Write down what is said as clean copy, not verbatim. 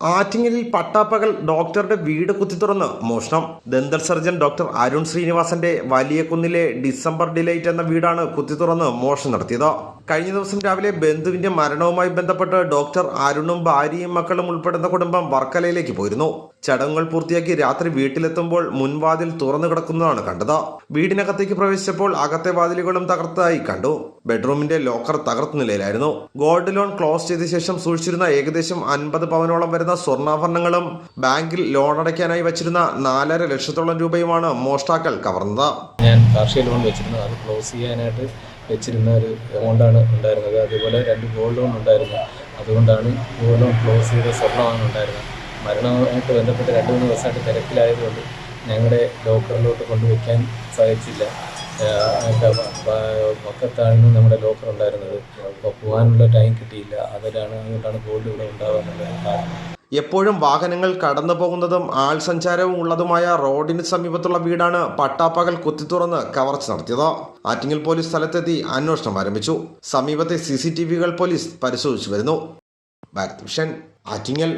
ആറ്റിങ്ങലിൽ പട്ടാപ്പകൽ ഡോക്ടറുടെ വീട് കുത്തിത്തുറന്ന് മോഷണം. ദന്തൽ സർജൻ ഡോക്ടർ അരുൺ ശ്രീനിവാസന്റെ വലിയകുന്നിലെ ഡിസംബർ ഡിലൈറ്റ് എന്ന വീടാണ് കുത്തിത്തുറന്ന് മോഷണം നടത്തിയത്. കഴിഞ്ഞ ദിവസം രാവിലെ ബന്ധുവിന്റെ മരണവുമായി ബന്ധപ്പെട്ട് ഡോക്ടർ അരുണും ഭാര്യയും മക്കളും ഉൾപ്പെടുന്ന കുടുംബം വർക്കലയിലേക്ക് പോയിരുന്നു. ചടങ്ങുകൾ പൂർത്തിയാക്കി രാത്രി വീട്ടിലെത്തുമ്പോൾ മുൻവാതിൽ തുറന്നു കിടക്കുന്നതാണ് കണ്ടത്. വീടിനകത്തേക്ക് പ്രവേശിച്ചപ്പോൾ അകത്തെ വാതിലുകളും തകർത്തതായി കണ്ടു. ബെഡ്റൂമിന്റെ ലോക്കർ തകർത്ത നിലയിലായിരുന്നു. ഗോൾഡ് ലോൺ ക്ലോസ് ചെയ്ത ശേഷം സൂക്ഷിച്ചിരുന്ന ഏകദേശം 50 പവനോളം വരുന്ന സ്വർണ്ണാഭരണങ്ങളും ബാങ്കിൽ ലോൺ അടയ്ക്കാനായി വെച്ചിരുന്ന 4.5 ലക്ഷത്തോളം രൂപയുമാണ് മോഷ്ടാക്കൾ കവർന്നത്. ഞാൻ കാർഷിക ലോൺ വെച്ചിരുന്നു. അത് ക്ലോസ് ചെയ്യാനായിട്ട് വെച്ചിരുന്ന ഒരു എമൗണ്ടാണ് ഉണ്ടായിരുന്നത്. അതുപോലെ 2 ഗോൾഡ് ലോൺ ഉണ്ടായിരുന്നു. അതുകൊണ്ടാണ് ഗോൾഡ് ലോൺ ക്ലോസ് ചെയ്ത സ്വർണ്ണമാണ് ഉണ്ടായിരുന്നത്. മരണവുമായിട്ട് ബന്ധപ്പെട്ട് 2-3 ദിവസമായിട്ട് തിരക്കിലായതുകൊണ്ട് ഞങ്ങളുടെ ലോക്കറിലോട്ട് കൊണ്ടുവയ്ക്കാൻ സാധിച്ചില്ല. പക്കത്താണ് നമ്മുടെ ലോക്കർ ഉണ്ടായിരുന്നത്. അപ്പോൾ പോകാനുള്ള ടൈം കിട്ടിയില്ല. അതുകൊണ്ടാണ് ഗോൾഡ് ഇവിടെ ഉണ്ടാകാനുള്ള കാരണം. എപ്പോഴും വാഹനങ്ങൾ കടന്നു പോകുന്നതും ആൾ സഞ്ചാരവും ഉള്ളതുമായ റോഡിന് സമീപത്തുള്ള വീടാണ് പട്ടാപ്പകൽ കുത്തിത്തുറന്ന് കവർച്ച നടത്തിയത്. ആറ്റിങ്ങൽ പോലീസ് സ്ഥലത്തെത്തി അന്വേഷണം ആരംഭിച്ചു. സമീപത്തെ CCTV പോലീസ് പരിശോധിച്ചു വരുന്നു. ഭാരത് വിഷൻ, ആറ്റിങ്ങൽ.